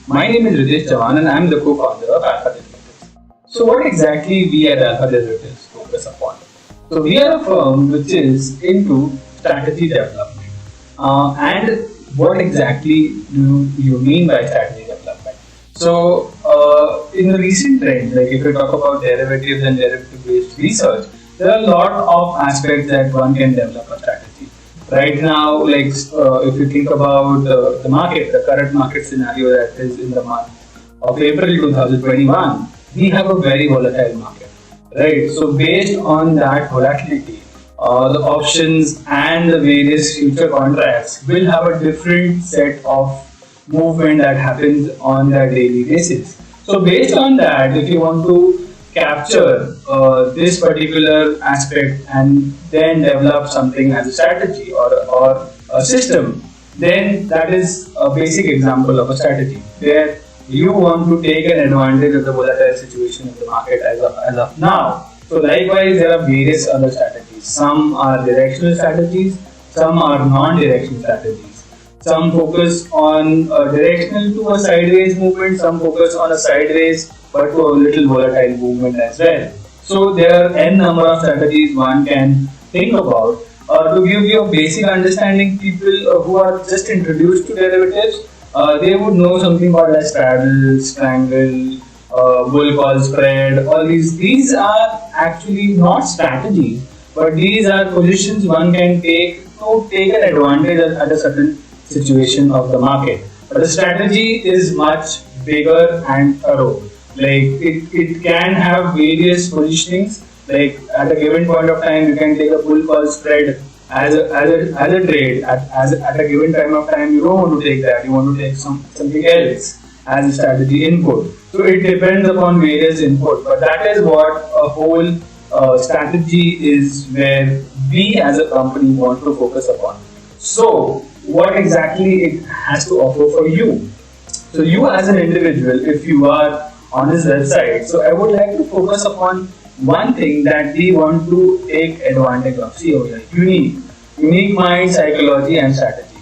My name is Ritesh Chavan and I am the co-founder of Alpha Derivatives. So what exactly we at Alpha Derivatives focus upon? So we are a firm which is into strategy development. And what exactly do you mean by strategy development? So in the recent trend, like if you talk about derivatives and derivative-based research, there are a lot of aspects that one can develop a strategy. Right now, like if you think about the market, the current market scenario that is in the month of April 2021, we have a very volatile market, right? So based on that volatility, the options and the various future contracts will have a different set of movement that happens on a daily basis. So based on that, if you want to capture this particular aspect and then develop something as a strategy or a system, then that is a basic example of a strategy where you want to take an advantage of the volatile situation in the market as of now. So likewise, there are various other strategies. Some are directional strategies, some are non-directional strategies. Some focus on a directional to a sideways movement, some focus on a sideways but to a little volatile movement as well. So there are n number of strategies one can think about. To give you a basic understanding, people who are just introduced to derivatives, they would know something called as straddle, strangle, bull call spread. All these are actually not strategies, but these are positions one can take to take an advantage at a certain situation of the market. But the strategy is much bigger and thorough. Like it can have various positionings. Like at a given point of time, you can take a bull call spread as a trade. At a given time of time, you don't want to take that. You want to take something else as a strategy input. So it depends upon various input. But that is what a whole strategy is, where we as a company want to focus upon. So what exactly it has to offer for you? So you as an individual, if you are on this website, so I would like to focus upon one thing that we want to take advantage of. See over here, unique mind, psychology and strategy.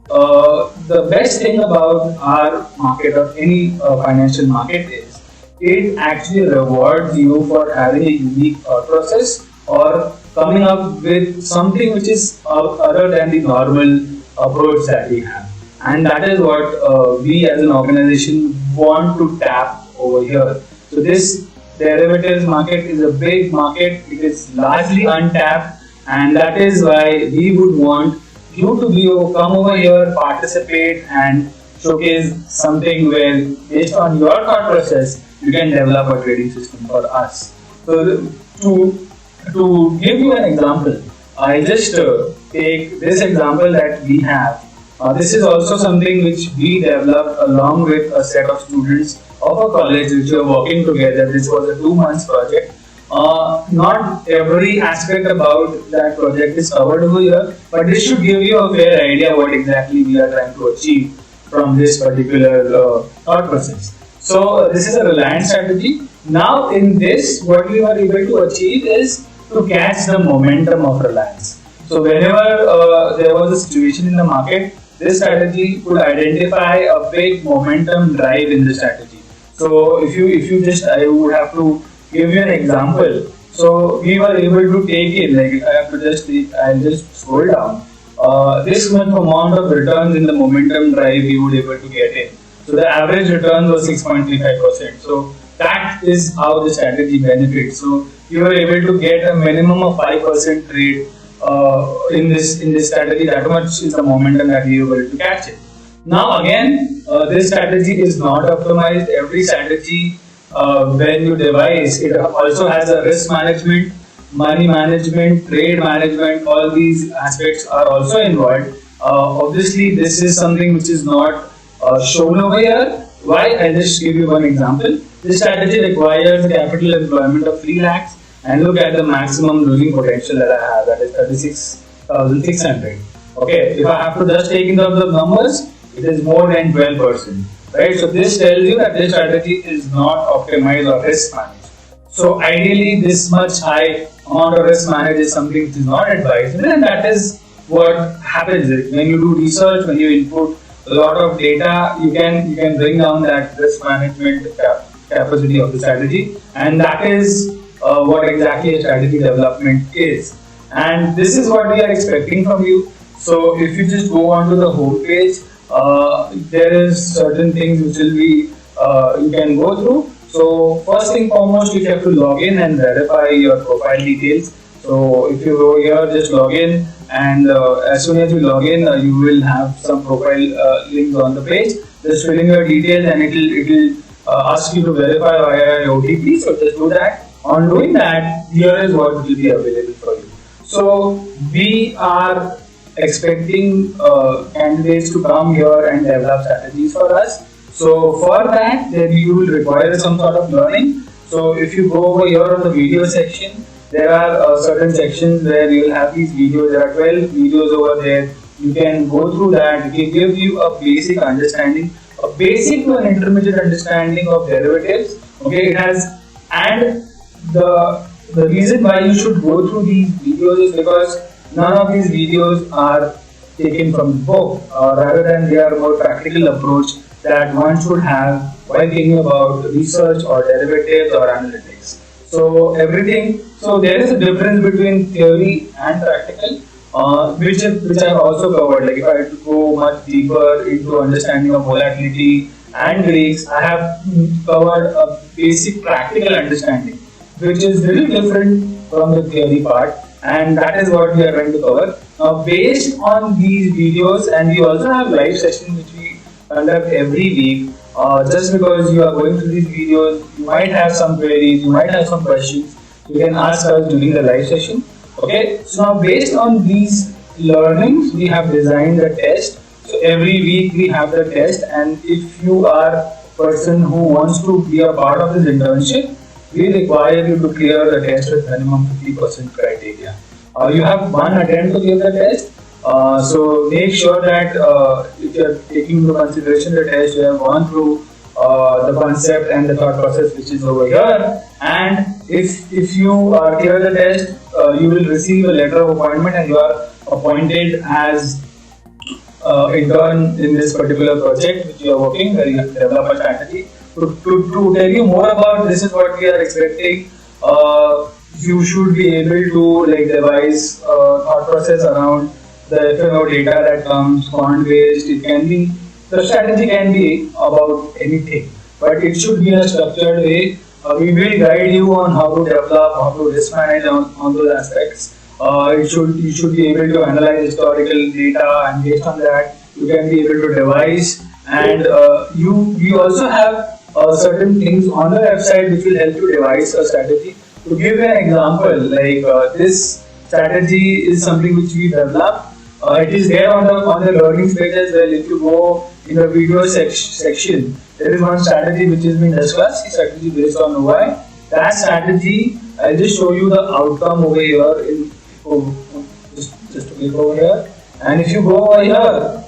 The best thing about our market or any financial market is it actually rewards you for having a unique thought process or coming up with something which is other than the normal approach that we have. And that is what we as an organization want to tap over here. So this derivatives market is a big market. It is largely untapped, and that is why we would want you to come over here, participate and showcase something where based on your thought process you can develop a trading system for us. So to give you an example, I just take this example that we have. This is also something which we developed along with a set of students of a college which were working together. This was a 2 months project. Not every aspect about that project is covered over here, but this should give you a fair idea what exactly we are trying to achieve from this particular thought process. So this is a Reliance strategy. Now in this, what we were able to achieve is to catch the momentum of Reliance. So whenever there was a situation in the market, this strategy could identify a big momentum drive in the strategy. So if you just, I would have to give you an example. So we were able to take in, like I have to I'll just scroll down. This much amount of returns in the momentum drive we would able to get in. So the average return was 6.35%. So that is how the strategy benefits. So you were able to get a minimum of 5% trade in this strategy. That much is the momentum that you were able to catch it. Now again, this strategy is not optimized. Every strategy when you devise, it also has a risk management, money management, trade management. All these aspects are also involved. Obviously, this is something which is not shown over here. Why? I'll just give you one example. This strategy requires capital employment of 3 lakhs, and look at the maximum losing potential that I have, that is 36,600. Okay, if I have to just take in terms of numbers, it is more than 12%. Right? So this tells you that this strategy is not optimized or risk managed. So ideally, this much high amount of risk managed is something which is not advisable, and that is what happens when you do research, when you input a lot of data, you can bring down that risk management capacity of the strategy, and that is what exactly a strategy development is. And this is what we are expecting from you. So if you just go onto the home page, there is certain things which will be you can go through. So first thing foremost, you have to log in and verify your profile details. So if you go here, just log in, and as soon as you log in, you will have some profile links on the page. Just fill in your details, and it'll ask you to verify via your OTP. So just do that. On doing that, here is what will be available for you. So we are expecting candidates to come here and develop strategies for us. So for that, then you will require some sort of learning. So if you go over here on the video section, there are certain sections where you will have these videos. There are 12 videos over there. You can go through that. It will give you a basic understanding, a basic to an intermediate understanding of derivatives. Okay, it has, and the reason why you should go through these videos is because none of these videos are taken from the book, rather than they are more practical approach that one should have while thinking about research or derivatives or analytics. So everything, so there is a difference between theory and practical, which I have also covered. Like if I had to go much deeper into understanding of volatility and Greeks, I have covered a basic practical understanding, which is very different from the theory part, and that is what we are going to cover. Now, based on these videos, and we also have live sessions which we conduct every week. Just because you are going through these videos, you might have some queries, you might have some questions. You can ask us during the live session. Okay. So now, based on these learnings, we have designed the test. So every week we have the test, and if you are a person who wants to be a part of this internship, we require you to clear the test with minimum 50% criteria. You have one attempt to clear the test. So make sure that if you are taking into consideration the test, you have gone through the concept and the thought process which is over here. And if you clear the test, you will receive a letter of appointment, and you are appointed as intern in this particular project which you are working, where you have to develop a strategy. To tell you more about this is what we are expecting. You should be able to devise thought process around the FNO data that comes quant based. It can be, the strategy can be about anything, but it should be in a structured way. We will guide you on how to develop, how to risk manage on those aspects. You should be able to analyze historical data, and based on that, you can be able to devise. And we also have certain things on the website which will help you devise a strategy. To give an example, this strategy is something which we developed. It is there on the learning page as well. If you go in the video section, there is one strategy which has been discussed, a strategy based on OI. That strategy, I'll just show you the outcome over here. Just to click over here, and if you go over here,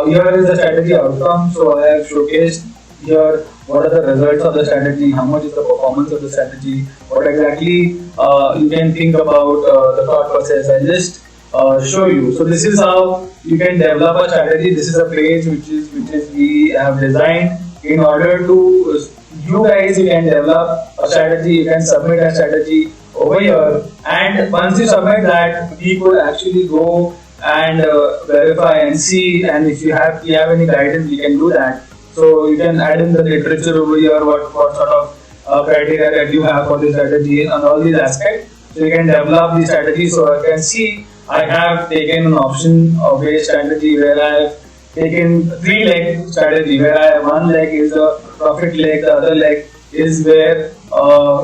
here is the strategy outcome. So I have showcased here what are the results of the strategy, how much is the performance of the strategy, what exactly you can think about the thought process. I'll just show you. So this is how you can develop a strategy. This is a page which is we have designed in order to you can develop a strategy. You can submit a strategy over here, and once you submit that, we could actually go and verify and see, and if you have any guidance, we can do that. So you can add in the literature over here, what sort of criteria that you have for this strategy and all these aspects. So you can develop the strategy. So I can see I have taken an option-based strategy where I have taken 3-leg strategy, where one leg is the profit leg, the other leg is where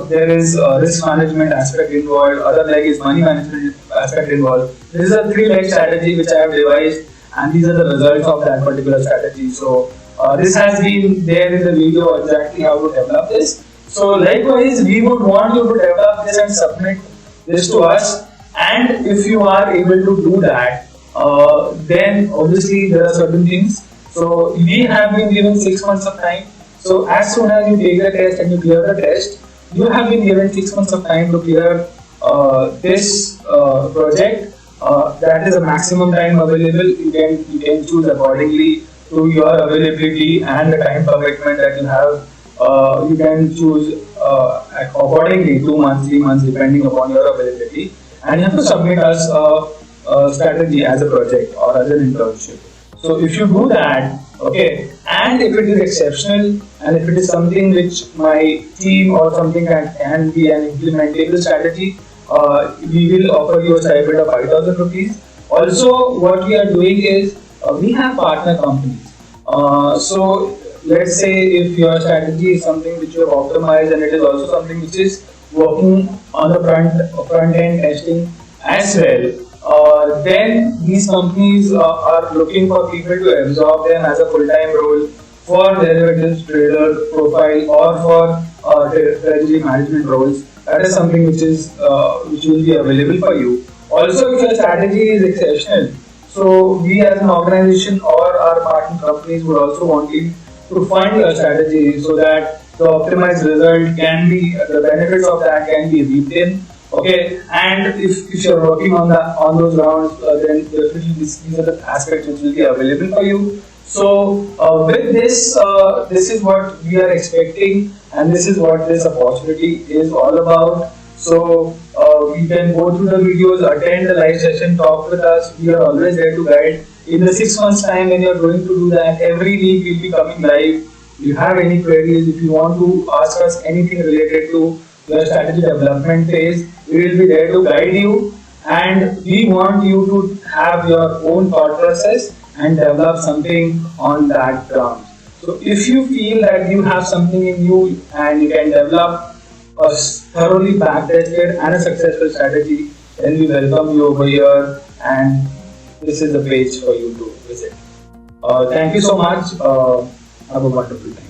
there is a risk management aspect involved, other leg is money management aspect involved. This is a 3-leg strategy which I have devised, and these are the results of that particular strategy. So this has been there in the video exactly how to develop this. So likewise, we would want you to develop this and submit this to us. And if you are able to do that, then obviously there are certain things. So we have been given 6 months of time. So as soon as you take the test and you clear the test, you have been given 6 months of time to clear this project. That is a maximum time available. You can choose accordingly to to your availability and the time commitment that you have. You can choose accordingly 2 months, 3 months, depending upon your availability, and you have to submit us a strategy as a project or as an internship. So if you do that, okay, and if it is exceptional and if it is something which my team or something can be an implementable strategy, we will offer you a stipend of 5,000 rupees. Also, what we are doing is we have partner companies. So let's say if your strategy is something which you have optimized and it is also something which is working on the front end testing as well, then these companies are looking for people to absorb them as a full-time role for derivatives trader profile or for treasury management roles. That is something which will be available for you. Also, if your strategy is exceptional, so we as an organization or our partner companies would also want you to fund your strategy so that the optimized result can be, the benefits of that can be reaped in. Okay, and if you're working on those rounds, then definitely these are the aspects which will be available for you. So with this, this is what we are expecting, and this is what this opportunity is all about. So you can go through the videos, attend the live session, talk with us. We are always there to guide. In the 6 months time when you are going to do that, every week we'll be coming live. If you have any queries, if you want to ask us anything related to your strategy development phase, we will be there to guide you, and we want you to have your own thought process and develop something on that ground. So if you feel that you have something in you and you can develop a thoroughly back-tested and a successful strategy, then we welcome you over here, and this is the page for you to visit. Thank you so much. Have a wonderful time.